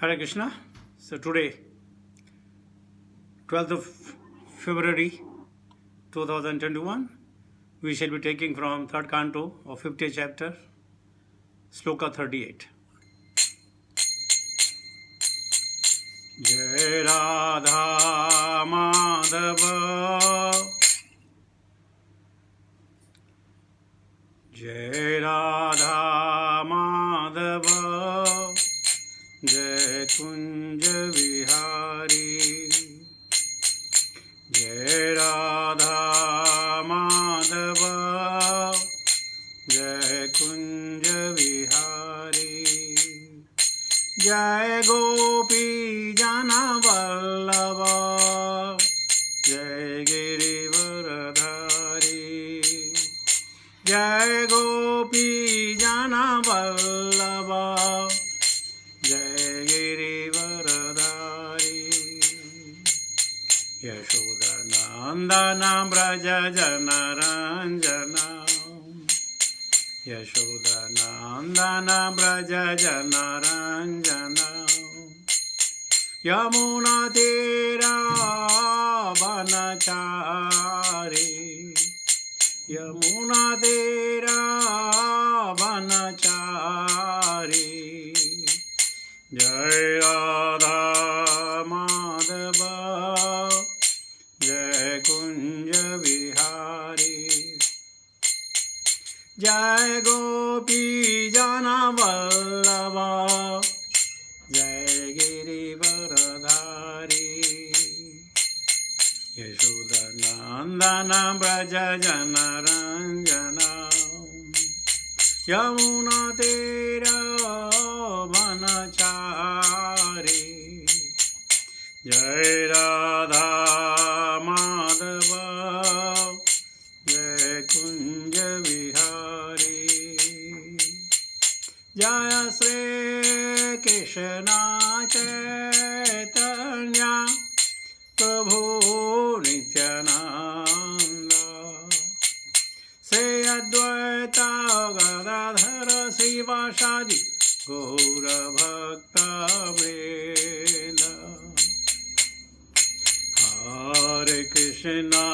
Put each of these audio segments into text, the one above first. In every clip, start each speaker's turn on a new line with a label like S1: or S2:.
S1: Hare Krishna. So today, 12th of February 2021, we shall be taking from third canto of 50th chapter, Sloka 38. Jai Radha Madhava Jai Radha Madhava Jai Kunja Vihari Jai Radha Madhava Jai Kunja Vihari Jai Gopi Jana Vallabha Jai Girivaradhari Jai Gopi Jana Vallabha Jai Girivaradhari Yashodanandana Braja Jana Ranjana Yashodanandana Braja Jana Ranjana Yamuna Tera Vanachari Yamuna Tera Vanachari Jai Radha Madhava Jai Kunja Vihari Jai Gopi Jana Vallabha Jai Girivaradhari Yashodanandana Braja Jana Ranjana Yamuna Tera Vanachari Jai Radha Madhava Jai Kunja Vihari Jaya Sri Krishna Chaitanya Prabhu Nityananda Sri Advaita Gadadhara Srivasadi Gaura Bhakta Vrinda Hare Krishna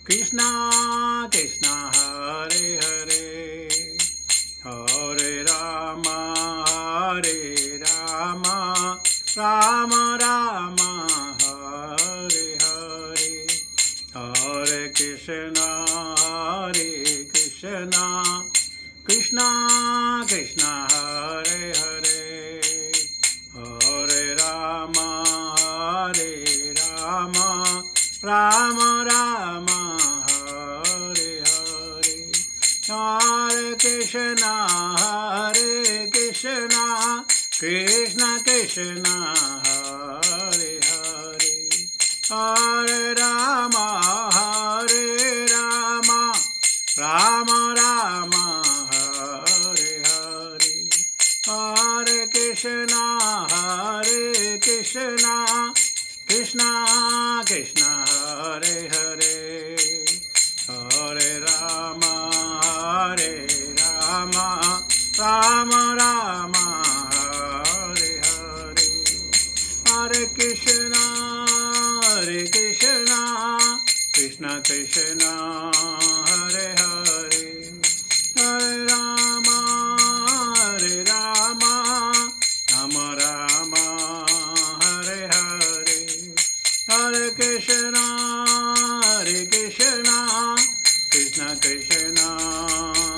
S1: Krishna Krishna Hare Hare Hare Rama Rama Rama Hare Hare Hare Krishna Krishna Krishna Hare Hare Hare Rama Rama Rama Hare Hare Hare Krishna Krishna Krishna Hare Hare Hare Rama Rama Rama Hare Hare Hare Krishna Krishna Krishna Hare Hare Hare Rama Rama Rama Hare Hare Hare Krishna Krishna Krishna Hare Hare Hare Rama Rama Rama Hare Hare Hare Krishna Krishna Krishna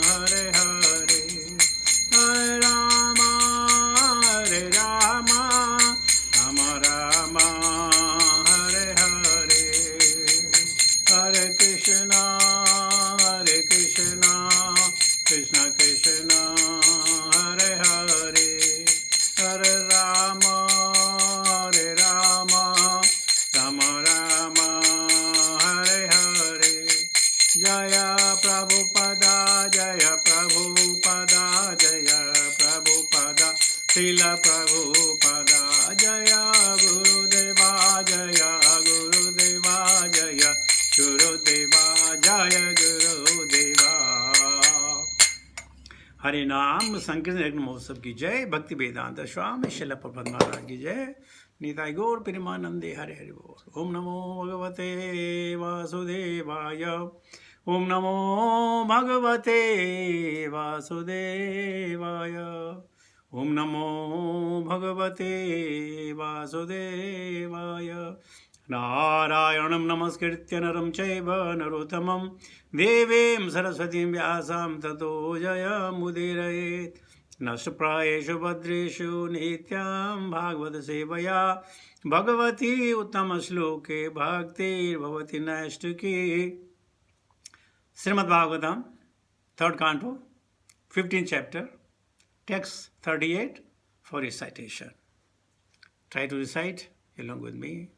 S1: Hare Hare Hare Rama Rama Rama Hare Hare Hare Krishna Krishna Krishna Hare Hare Hare Rama Rama Rama Hare Hare Jaya Prabhupada Jaya Prabhupada Jaya Prabhupada Srila Prabhupada Jaya Gurudeva Jaya Gurudeva Jaya Gurudeva Jaya Gurudeva हरे नाम संकीर्तन यज्ञ महोत्सव की जय। भक्ति वेदांत स्वामी शिल प्रबंध महाराज की जय। निताय गौर प्रेमानंदे हरे हरि बोल। ओम नमो भगवते वासुदेवाय। ओम नमो भगवते वासुदेवाय। ओम नमो भगवते वासुदेवाय। नारायणं नमस्कृत्य नरं चैव नरोत्तमं देवीं सरस्वतीं व्यासां ततो जयमुदीरयेत्। नष्टप्रायेषु भद्रेषु नित्यां भागवत सेवया Bhagwati उत्तमश्लोके भक्तिर्भवति नैष्टिकी। Srimad Bhagavatam, 3rd Canto, 15th chapter, text 38 for recitation. Try to recite along with me.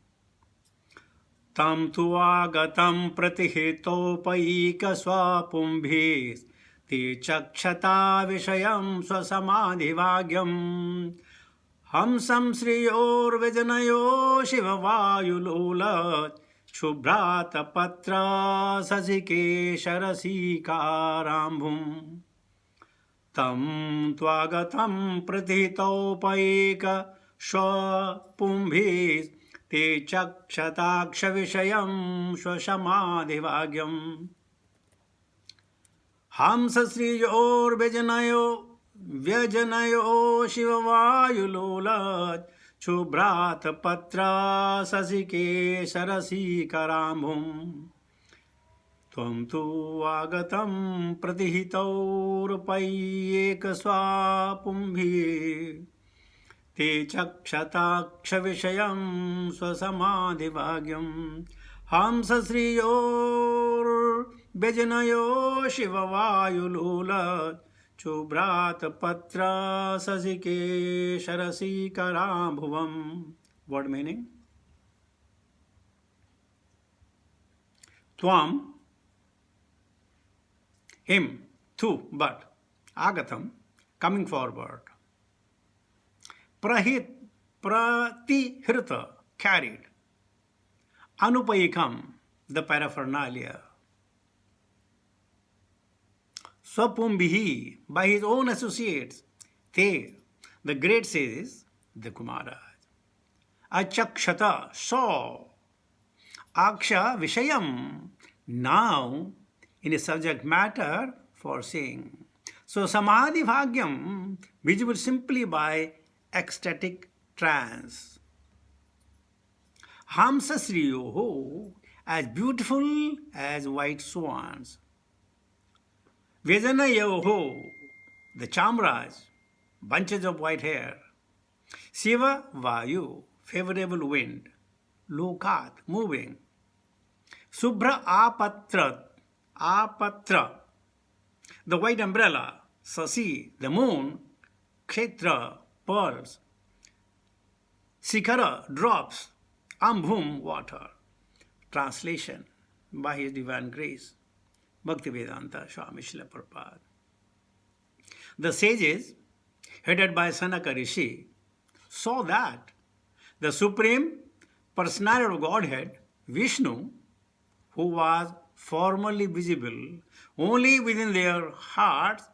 S1: Tam tu agatam pratihitopayikasvapumbhis te chakshata vishayam swasamadhivagyam hamsam sriyor vijanayo shivavayulolat शुभ्रात पत्र शशिकेशरसिकारम्भुं तं त्वागतं प्रथितौपैकस्वपुंभिः ते चक्षताक्षविषयं स्वसमाधिभाग्यं हंसश्रियोर्व्यजनयो शिववायुलोलत् शुभ्रात पत्र शशिकेशरसिकराम्भुं त्वं तु आगतं प्रतिहितौरुपैकस्वापुंभिः ते चक्षताक्षविषयं स्वसमाधिभाग्यं हंसश्रियोर्व्यजनयो शिववायुलोलत् शुभ्रात पत्र शशिकेशरसिकराम्भुवम्. What meaning? Tvam, him, tu, but, agatam, coming forward. Pratihirta, carried. Anupayikam, the paraphernalia. Swapumbihi, by his own associates. Te, the great sages, the Kumaras. Achakshata, saw. Aksha, Vishayam, now in a subject matter for seeing. So Samadhi Bhagyam, visible simply by ecstatic trance. Hamsa Sriyoho, as beautiful as white swans. Vedanayoho, the chamras, bunches of white hair. Shiva Vayu, favorable wind. Lokat, moving. Subhra Apatra, the white umbrella. Sasi, the moon. Kshetra, pearls. Sikara, drops. Ambhum, water. Translation by His Divine Grace. Bhakti Vedanta Swami Srila Prabhupada. The sages, headed by Sanaka Rishi, saw that the Supreme Personality of Godhead, Vishnu, who was formerly visible only within their hearts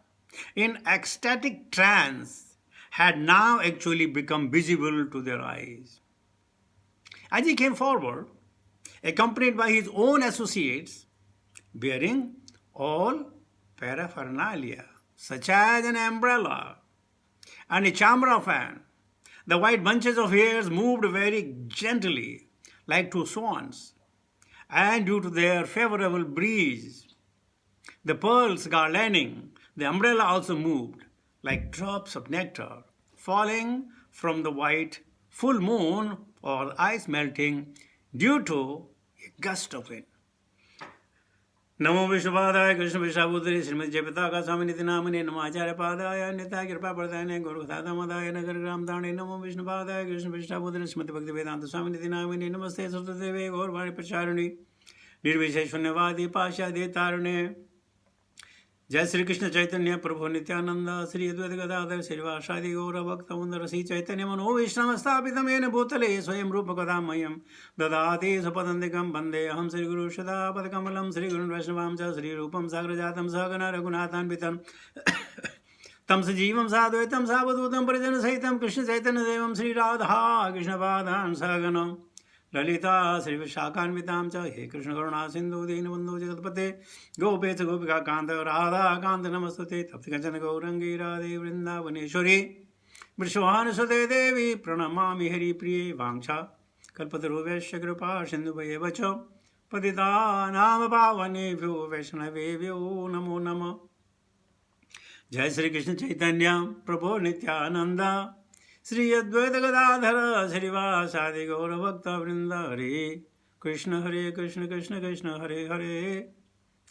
S1: in ecstatic trance, had now actually become visible to their eyes. As he came forward, accompanied by his own associates, bearing all paraphernalia, such as an umbrella and a chamra fan, the white bunches of hairs moved very gently, like two swans, and due to their favorable breeze, the pearls garlanding the umbrella also moved, like drops of nectar falling from the white full moon or ice melting due to a gust of wind. नमो विष्णुपादाय कृष्ण विशाबुद्रे श्रीमद जयपिता का स्वामी निधि नामने नमो आचार्य पादाय नित्याय कृपा प्रदायने गुरुदामदाय नगर ग्राम दाणे नमो विष्णुपादाय कृष्ण विशाबुद्रे श्रीमद भक्ति वेदांत स्वामी निधि नामने नमस्ते सरस्वती गौरवाणी प्रचारिणी निर्विशेष शून्यवादी पाशादि तारुणे। जय श्री कृष्ण चैतन्य प्रभु नित्यानंद श्री अद्वैत गदाधर श्रीवासादि गौर भक्तवृंद रसी चैतन्य मनो विष्णु स्थापितं येन भूतले स्वयं रूप कदा मह्यं ददाति स्वपदान्तिकं वन्दे अहं श्रीगुरु सदा पदकमलं श्रीगुरुन् वैष्णवां च श्रीरूपं साग्रजातं सहगण रघुनाथान्वितं तम सजीवम साद्वैतम सावधूतम परिजन सहितम कृष्ण चैतन्य देवम श्री राधा कृष्ण पादान सगनम ललिता श्री विशाखान्वितां च हे कृष्ण करुणा सिंधु दीनबंधु जगतपते गोपेश गोपिका कांत राधा कांत नमस्तुते तप्त कंचन गौरंगी राधे वृंदावनेश्वरी वृषभानुसुते देवी प्रणमामि हरिप्रिये वाञ्छा कल्पतरुभ्यश्च कृपा सिन्धुभ्येव च पतितानां पावनेभ्यो वैष्णवेभ्यो नमो नमः। जय श्री कृष्ण चैतन्य प्रभो नित्यानंद श्री अद्वैत गदाधर श्रीवासादि गौर भक्त वृंद हरे कृष्ण कृष्ण कृष्ण हरे हरे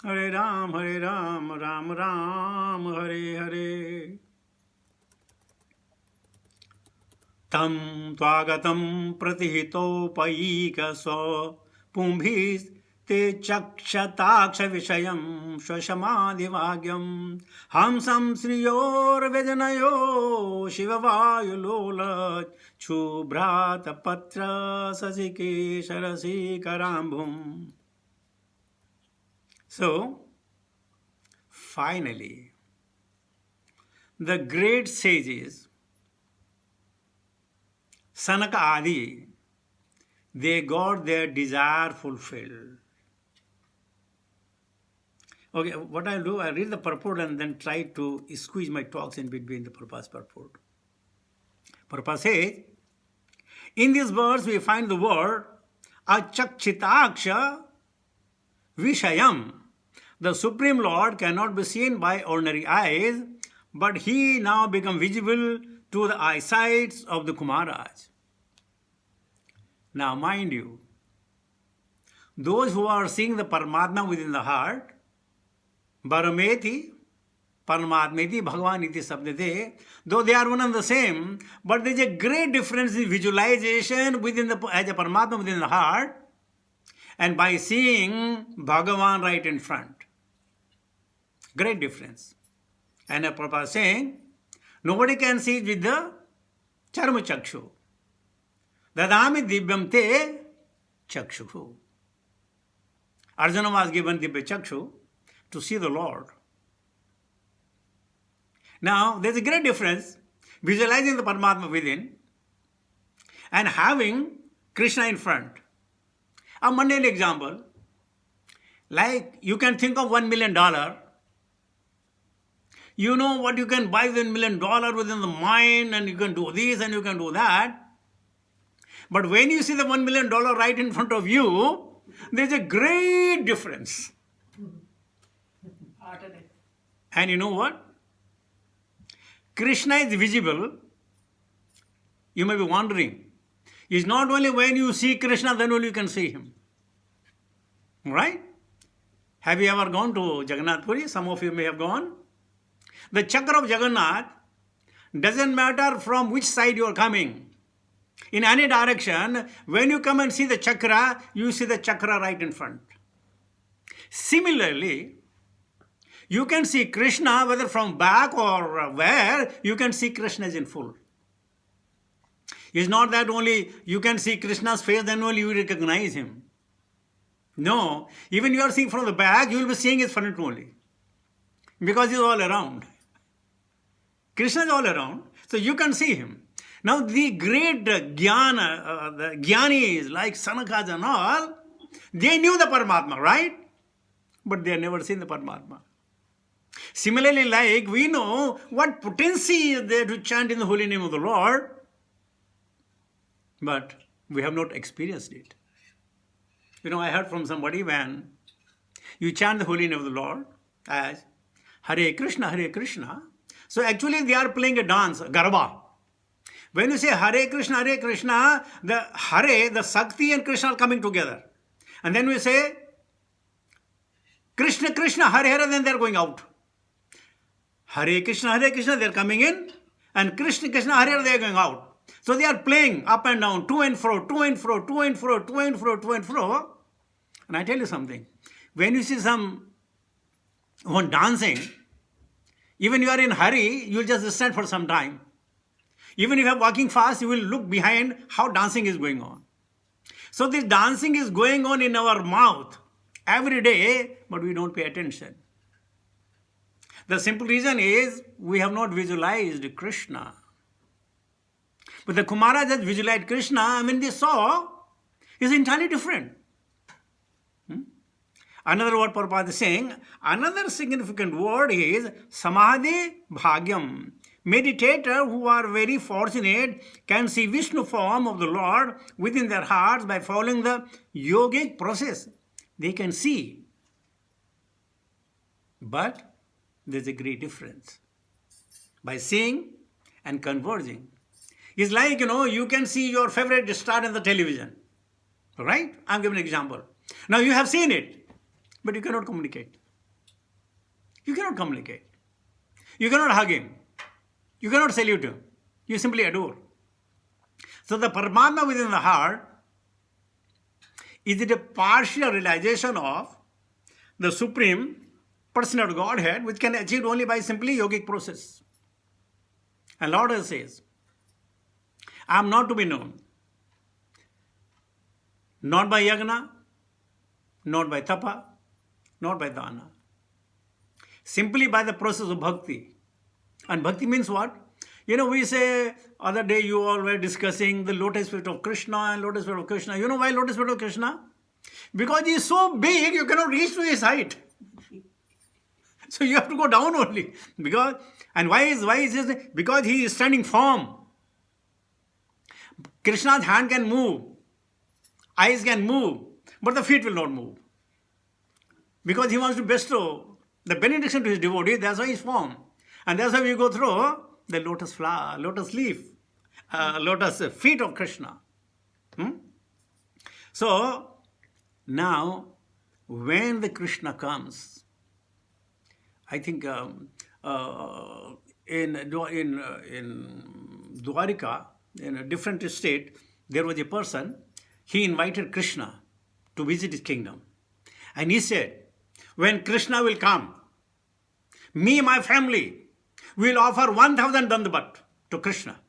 S1: हरे राम राम राम हरे हरे। तं त्वागतं प्रतिहितोपैकस्व पुंभिस्ते चक्षताक्षविषयं स्वशमाधिभाग्यं हंसं श्रियोर्व्यजनयो शिववायुलोलच्छुभ्रातपत्र शशिकेशरसिकराम्भुम्। So, finally, the great sages Sanaka Adi, they got their desire fulfilled. Okay, what I'll do, I'll read the purport and then try to squeeze my talks in between the Prabhupada's purport. Prabhupada says, in these words we find the word achakchitaksha vishayam. The Supreme Lord cannot be seen by ordinary eyes, but he now become visible to the eyesight of the Kumaras. Now mind you, those who are seeing the Paramatma within the heart, Barameti, Paramatmeti, Bhagavan iti sabdete, though they are one and the same, but there is a great difference in visualization within the, as a Paramatma within the heart, and by seeing Bhagavan right in front. Great difference. And a Prabhupada saying, nobody can see it with the Charma Chakshu. Dadami Divyam Te Chakshu. Arjuna was given Divya Chakshu to see the Lord. Now, there's a great difference visualizing the Paramatma within and having Krishna in front. A mundane example, like you can think of $1 million. You know what you can buy with $1 million within the mind, and you can do this and you can do that. But when you see the $1 million right in front of you, there's a great difference. And you know what? Krishna is visible. You may be wondering. It's not only when you see Krishna, then only you can see him. Right? Have you ever gone to Jagannath Puri? Some of you may have gone. The chakra of Jagannath doesn't matter from which side you are coming. In any direction, when you come and see the chakra, you see the chakra right in front. Similarly, you can see Krishna whether from back or where, you can see Krishna is in full. It's not that only you can see Krishna's face, then only you recognize him. No, even you are seeing from the back, you will be seeing his front only. Because he's all around. Krishna is all around, so you can see him. Now the great Jnana, the Jnanis like Sanakas and all, they knew the Paramatma, right? But they have never seen the Paramatma. Similarly, like we know what potency is there to chant in the holy name of the Lord, but we have not experienced it. You know, I heard from somebody when you chant the holy name of the Lord as Hare Krishna, so actually they are playing a dance, Garba. When you say Hare Krishna, the Hare, the Sakti and Krishna are coming together. And then we say Krishna, Hare Hare, then they are going out. Hare Krishna, they are coming in, and Krishna, Hare Hare, they are going out. So they are playing up and down, to and fro. And I tell you something, when you see someone dancing, even you are in a hurry, you will just stand for some time. Even if you are walking fast, you will look behind how dancing is going on. So this dancing is going on in our mouth every day, but we don't pay attention. The simple reason is we have not visualized Krishna. But the Kumaras just visualized Krishna, and when they saw, it's entirely different. Another word Prabhupada is saying, another significant word is Samadhi Bhagyam. Meditator who are very fortunate can see Vishnu form of the Lord within their hearts by following the yogic process. They can see. But there's a great difference. By seeing and converging. It's like, you can see your favorite star in the television. Right? I'm giving an example. Now you have seen it. But you cannot communicate. You cannot communicate. You cannot hug him. You cannot salute him. You simply adore. So the Paramatma within the heart, is it a partial realization of the Supreme Personal Godhead, which can be achieved only by simply yogic process. And Lord says, I am not to be known. Not by yagna, not by tapa, not by dana. Simply by the process of bhakti. And bhakti means what? We say, other day you all were discussing the lotus feet of Krishna and lotus feet of Krishna. You know why lotus feet of Krishna? Because he is so big, you cannot reach to his height. So you have to go down only. And why is this? Because he is standing firm. Krishna's hand can move. Eyes can move. But the feet will not move. Because he wants to bestow the benediction to his devotees, that's why he's formed. And that's why we go through the lotus flower, lotus leaf, lotus feet of Krishna. So, now, when the Krishna comes, I think in Dwarika, in a different state, there was a person, he invited Krishna to visit his kingdom. And he said, when Krishna will come, me and my family will offer 1,000 dandavat to Krishna.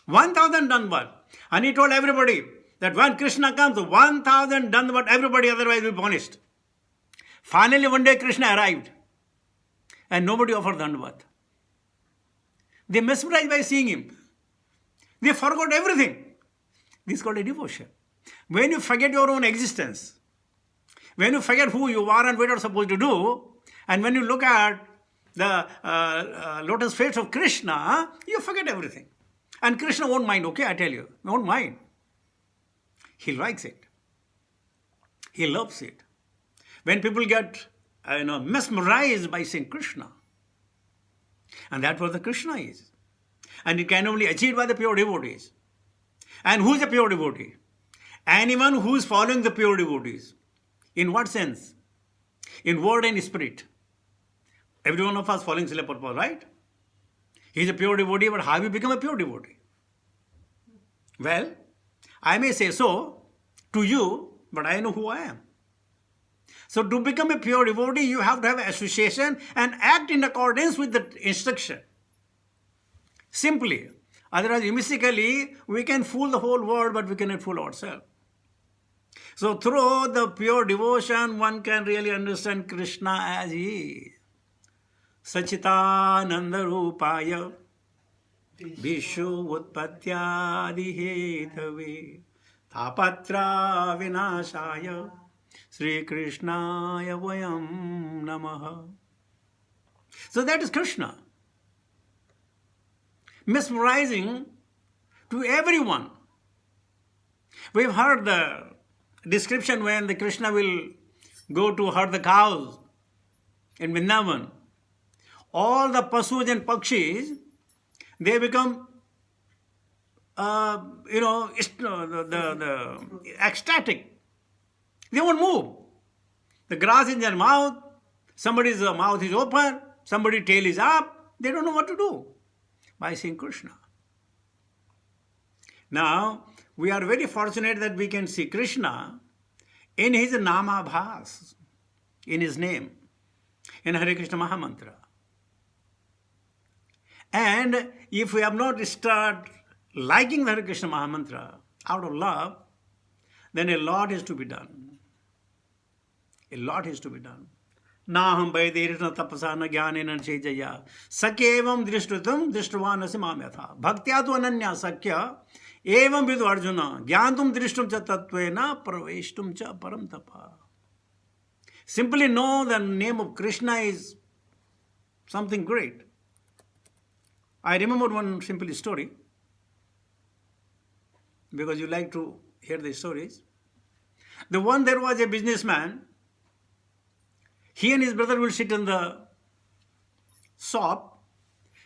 S1: 1,000 dandavat. And he told everybody that when Krishna comes, 1,000 dandavat, everybody otherwise will be punished. Finally, one day Krishna arrived and nobody offered dandavat. They mesmerized by seeing him. They forgot everything. This is called a devotion. When you forget your own existence, when you forget who you are and what you are supposed to do, and when you look at the lotus feet of Krishna, you forget everything. And Krishna won't mind, okay, I tell you, won't mind. He likes it. He loves it. When people get mesmerized by seeing Krishna, and that's what the Krishna is. And it can only achieved by the pure devotees. And who is a pure devotee? Anyone who is following the pure devotees. In what sense? In word and spirit. Every one of us following Srila Prabhupada, right? He is a pure devotee, but how you become a pure devotee? Well, I may say so to you, but I know who I am. So to become a pure devotee, you have to have association and act in accordance with the instruction. Simply. Otherwise, mystically, we can fool the whole world, but we cannot fool ourselves. So through the pure devotion, one can really understand Krishna as he is. Sachitananda Rupaya Vishu Utpatyadi Hetave Tapatra Vinashaya Sri Krishnaya Vayam Namaha. So that is Krishna. Mesmerizing to everyone. We've heard the description when the Krishna will go to herd the cows in Vrindavan. All the pasus and pakshis, they become, ecstatic. They won't move. The grass in their mouth, somebody's mouth is open, somebody's tail is up. They don't know what to do by seeing Krishna. Now, we are very fortunate that we can see Krishna in his Namabhas, in his name, in Hare Krishna Mahamantra. And if we have not started liking the Hare Krishna Mahamantra out of love, then a lot is to be done. A lot is to be done. ना हम वैदेर्न तपसा न ज्ञानेन चेजया सख्य एवं दृष्टवान असि माम यथा भक्त्या तो अनन्या सख्य एवं विदु अर्जुन ज्ञातुम दृष्टुम च तत्त्वेन प्रवेष्टुम च परम तप. Simply know the name of Krishna is something great. I remember one simple story, because you like to hear the stories. There was a businessman. He and his brother will sit in the shop,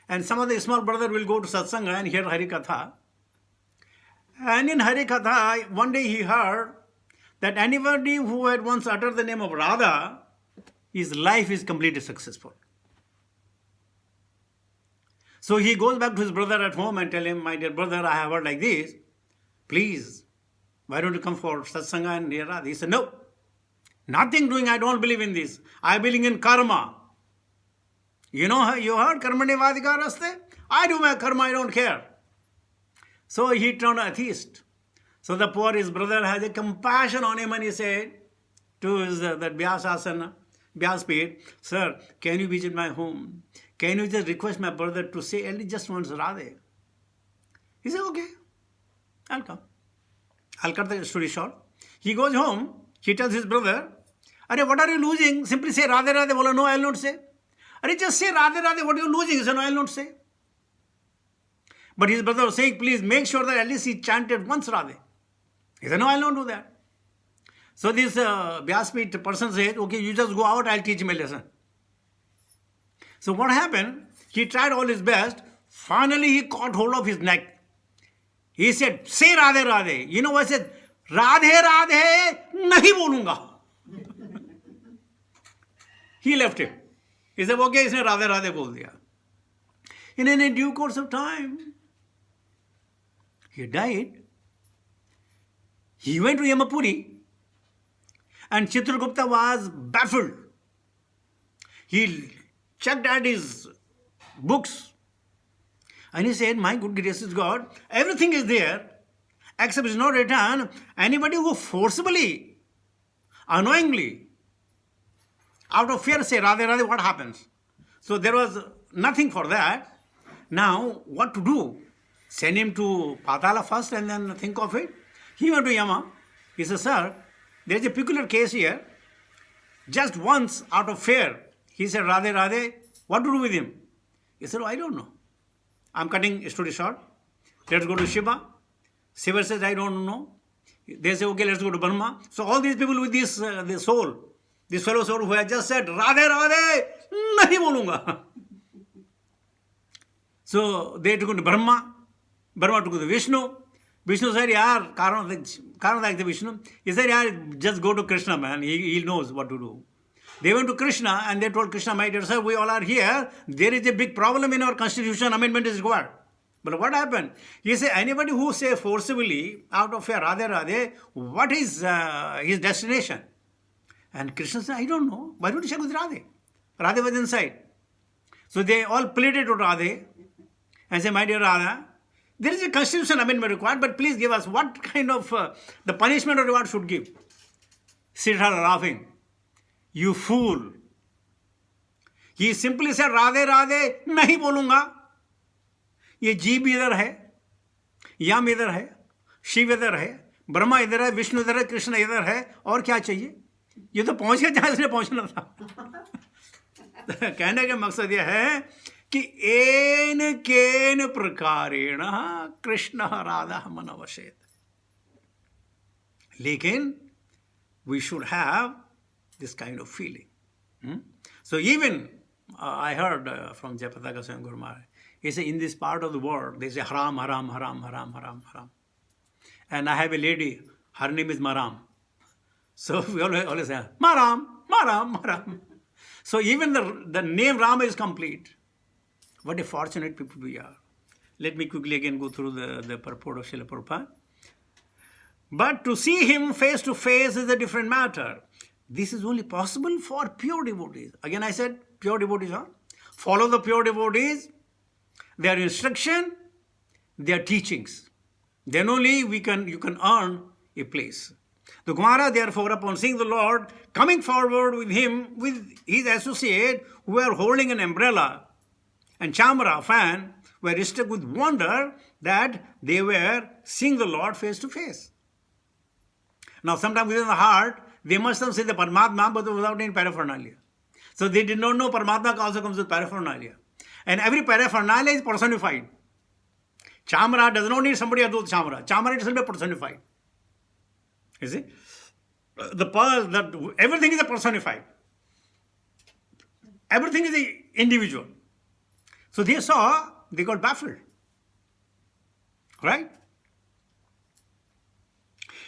S1: and some of the small brother will go to satsanga and hear Harikatha. And in Harikatha, one day he heard that anybody who had once uttered the name of Radha, his life is completely successful. So he goes back to his brother at home and tell him, my dear brother, I have heard like this. Please, why don't you come for satsanga and hear Radha? He said, no, nothing doing, I don't believe in this. I believe in karma. You know, you heard karmanevadika raste? I do my karma, I don't care. So he turned atheist. So the poor, his brother has a compassion on him and he said to his, that Vyasasana, Vyaspeed, sir, can you visit my home? Can you just request my brother to say at least just once Radhe? He said, okay, I'll come. I'll cut the story short. He goes home, he tells his brother, Are, what are you losing? Simply say Radhe Radhe. Bola, no, I'll not say. Are, just say Radhe Radhe, what are you losing? He said, no, I'll not say. But his brother was saying, please make sure that at least he chanted once Radhe. He said, no, I'll not do that. So this Vyaspeed person said, okay, you just go out, I'll teach him a lesson. So what happened? He tried all his best. Finally, he caught hold of his neck. He said, say Radhe Radhe. You know what he said? Radhe Radhe, nahi bolunga. He left him. He said, okay, isne Radhe Radhe bol diya. And in a due course of time, he died. He went to Yamapuri, and Chitragupta was baffled. He checked at his books, and he said, my good gracious God, everything is there, except it's not written. Anybody who forcibly, unknowingly, out of fear say Radhe Radhe, what happens? So there was nothing for that. Now, what to do? Send him to Patala first and then think of it. He went to Yama. He said, sir, there is a peculiar case here. Just once, out of fear, he said, Radhe Radhe, what to do with him? He said, oh, I don't know. I'm cutting a story short. Let's go to Shiva. Shiva says, I don't know. They say, okay, let's go to Brahma. So all these people with this soul, this fellow soul who had just said, Radhe Radhe, nahi bolunga. So they took him to Brahma. Brahma took him to Vishnu. Vishnu said, yaar, Karna Vishnu. He said, yaar, just go to Krishna, man. He knows what to do. They went to Krishna and they told Krishna, my dear sir, we all are here. There is a big problem in our constitution. Amendment is required. But what happened? He said, anybody who say forcibly, out of fear, Radhe Radhe, what is his destination? And Krishna said, I don't know. Why don't you check with Radhe? Radhe was inside. So they all pleaded to Radhe and said, my dear Radha, there is a constitution amendment required, but please give us what kind of the punishment or reward should give. Siddhartha laughing. You fool. He simply said, Radhe Radhe, nahi bolunga. ये जीव इधर है, यम इधर है, शिव इधर है, ब्रह्मा इधर है, विष्णु इधर है, कृष्ण इधर है, और क्या चाहिए? ये तो पहुंच गया जहां इसने पहुंचना था. कहने का मकसद यह है कि एन केन प्रकारेण कृष्ण राधा मनवशेत. लेकिन we should have this kind of feeling. So even I heard from Jayapataka Swami Guru Maharaj, he said, in this part of the world, they say haram, haram, haram, haram, haram, haram. And I have a lady, her name is Maram. So we always say, Maram, Maram, Maram. So even the name Rama is complete. What a fortunate people we are. Let me quickly again go through the purport of Srila Prabhupada. But to see him face to face is a different matter. This is only possible for pure devotees. Again I said, pure devotees, follow the pure devotees, their instruction, their teachings. Then only you can earn a place. The Kumara, therefore, upon seeing the Lord coming forward with him, with his associate, who were holding an umbrella and chamara fan, were struck with wonder that they were seeing the Lord face to face. Now, sometimes within the heart, they must have seen the Paramatma, but without any paraphernalia. So they did not know Paramatma also comes with paraphernalia. And every paraphernalia is personified. Chamara does not need somebody else to chamara. Chamara itself is personified. You see? The pearl, everything is a personified. Everything is a individual. So they saw, they got baffled. Right?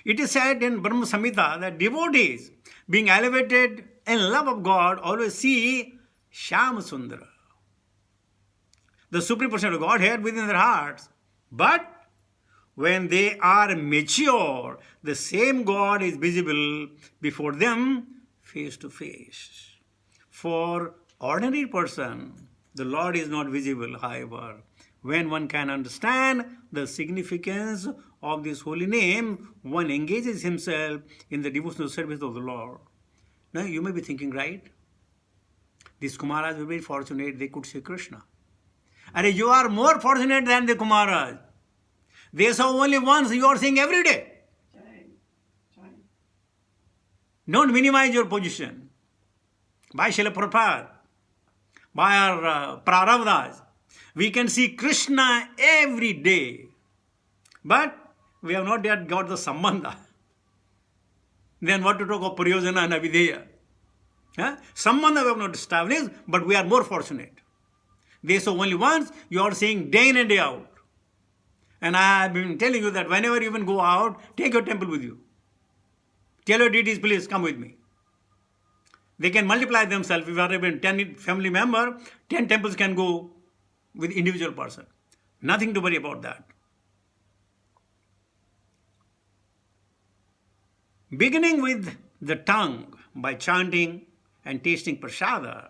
S1: It is said in Brahma Samhita that devotees, being elevated in love of God, always see Shyama Sundara, the supreme person of Godhead within their hearts. But when they are mature, the same God is visible before them face to face. For ordinary person, the Lord is not visible, however. When one can understand the significance of this holy name, one engages himself in the devotional service of the Lord. Now you may be thinking, right? These Kumaras were very fortunate, they could see Krishna. And you are more fortunate than the Kumaras. They saw only once, you are seeing every day. Don't minimize your position. By Srila Prabhupada, by our Prarabdhas, we can see Krishna every day. But we have not yet got the Sambandha. Then what to talk of Prayojana and Avideya? Sambandha we have not established, but we are more fortunate. They saw only once, you are seeing day in and day out. And I have been telling you that whenever you even go out, take your temple with you. Tell your deities, please come with me. They can multiply themselves. If you are even 10 family member, 10 temples can go with individual person. Nothing to worry about that. Beginning with the tongue by chanting and tasting prasada,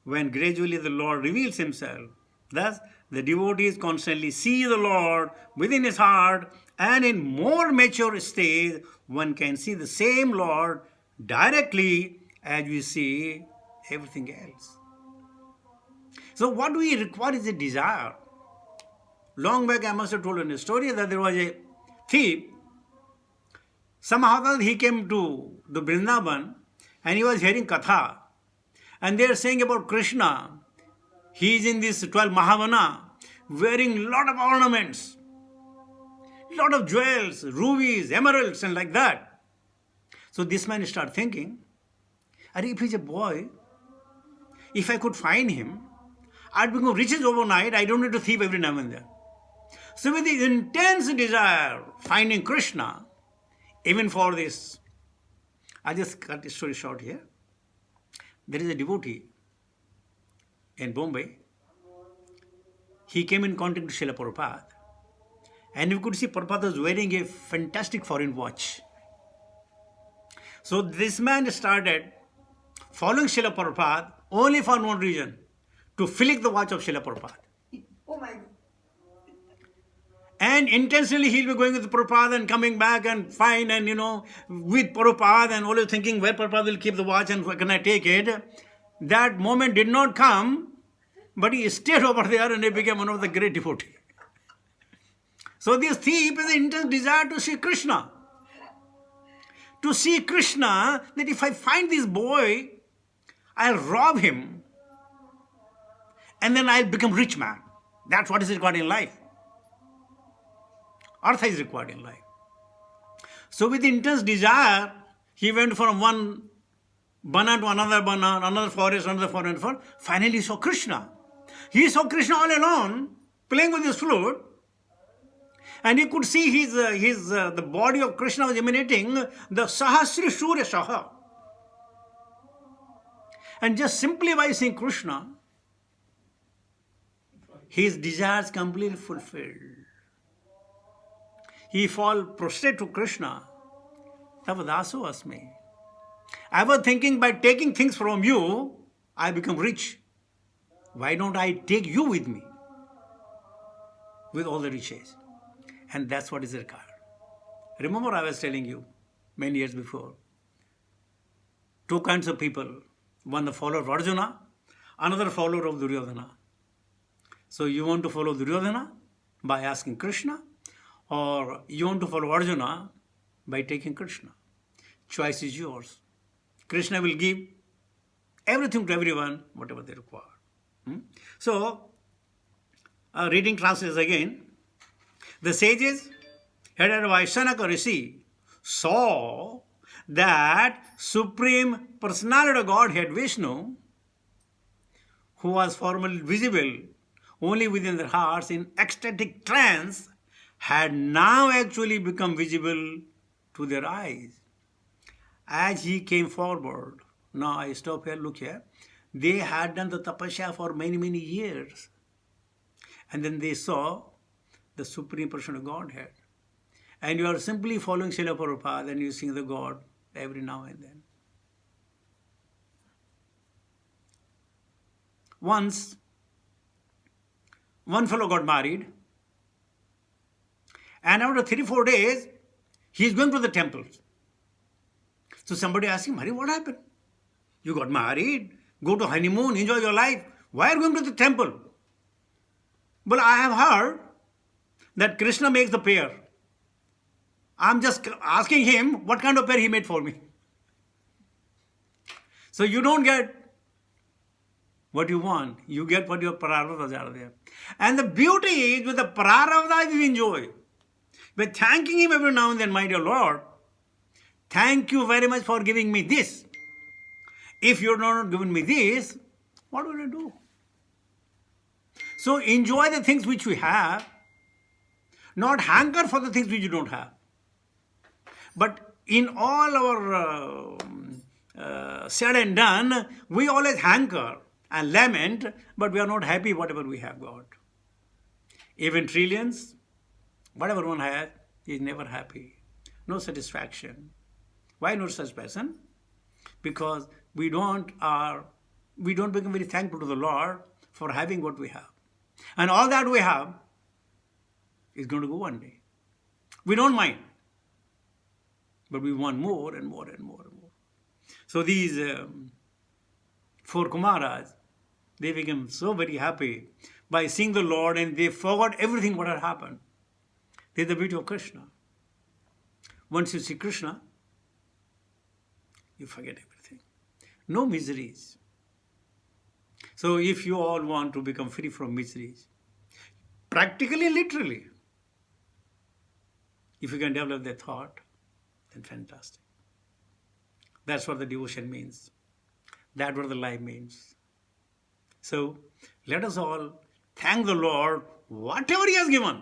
S1: when gradually the Lord reveals himself, thus the devotees constantly see the Lord within his heart, and in more mature stage, one can see the same Lord directly as we see everything else. So what we require is a desire. Long back I must have told you a story that there was a thief. Somehow he came to the Vrindavan and he was hearing Katha. And they are saying about Krishna. He is in this 12 Mahavana wearing lot of ornaments, lot of jewels, rubies, emeralds and like that. So this man started thinking, if he's a boy, if I could find him, I'd become riches overnight. I don't need to thief every now and then. So with this intense desire, finding Krishna, even for this, I just cut the story short here. There is a devotee in Bombay. He came in contact with Srila Prabhupada. And you could see Prabhupada was wearing a fantastic foreign watch. So this man started following Srila Prabhupada only for one reason, to flick the watch of Srila Prabhupada.
S2: Oh my God.
S1: And intentionally he'll be going with Prabhupada and coming back and fine and with Prabhupada and always thinking where Prabhupada will keep the watch and can I take it. That moment did not come, but he stayed over there and he became one of the great devotees. So this thief is an intense desire to see Krishna. To see Krishna, that if I find this boy, I'll rob him and then I'll become rich man. That's what is required in life. Artha is required in life. So with intense desire, he went from one bana to another bana, another forest. Finally he saw Krishna. He saw Krishna all alone, playing with his flute. And he could see the body of Krishna was emanating the Sahasri Surya Saha. And just simply by seeing Krishna, his desires completely fulfilled. He fall prostrate to Krishna. Tavadaso asmi. I was thinking by taking things from you, I become rich. Why don't I take you with me? With all the riches. And that's what is required. Remember I was telling you, many years before. Two kinds of people. One the follower of Arjuna, another follower of Duryodhana. So you want to follow Duryodhana by asking Krishna, or you want to follow Arjuna by taking Krishna. Choice is yours. Krishna will give everything to everyone, whatever they require. So, reading translates again. The sages, headed by Sanaka Rishi, saw that Supreme Personality of Godhead Vishnu, who was formerly visible only within their hearts in ecstatic trance, had now actually become visible to their eyes. As he came forward, now I stop here, look here, they had done the tapasya for many, many years. And then they saw the Supreme Person of Godhead. And you are simply following Srila Prabhupada and you sing the God every now and then. Once, one fellow got married, and after 3-4 days, he is going to the temple. So somebody asked him, Hari, what happened? You got married, go to honeymoon, enjoy your life. Why are you going to the temple? Well, I have heard that Krishna makes the pair. I'm just asking him what kind of pair he made for me. So you don't get what you want. You get what your prarabdhas are there. And the beauty is with the prarabdhas you enjoy. By thanking him every now and then, my dear Lord, thank you very much for giving me this. If you're not given me this, what will I do? So enjoy the things which we have, not hanker for the things which you don't have. But in all our said and done, we always hanker and lament, but we are not happy whatever we have got. Even trillions, whatever one has, is never happy. No satisfaction. Why not such person? Because we don't become very thankful to the Lord for having what we have. And all that we have is going to go one day. We don't mind. But we want more and more and more and more. So these 4 Kumaras, they became so very happy by seeing the Lord, and they forgot everything what had happened. This is the beauty of Krishna. Once you see Krishna, you forget everything. No miseries. So if you all want to become free from miseries, practically, literally, if you can develop that thought, then fantastic. That's what the devotion means. That's what the life means. So let us all thank the Lord whatever He has given.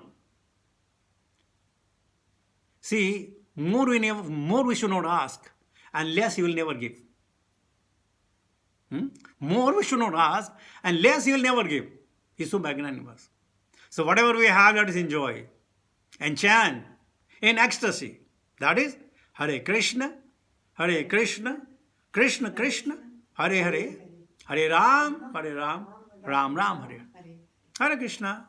S1: See, more we should not ask, and less He will never give. More we should not ask, and less He will never give. He is so magnanimous. So whatever we have, let us enjoy and chant in ecstasy. That is Hare Krishna, Krishna Krishna, Hare Hare, Hare Ram, Ram Ram, Hare. Hare Krishna.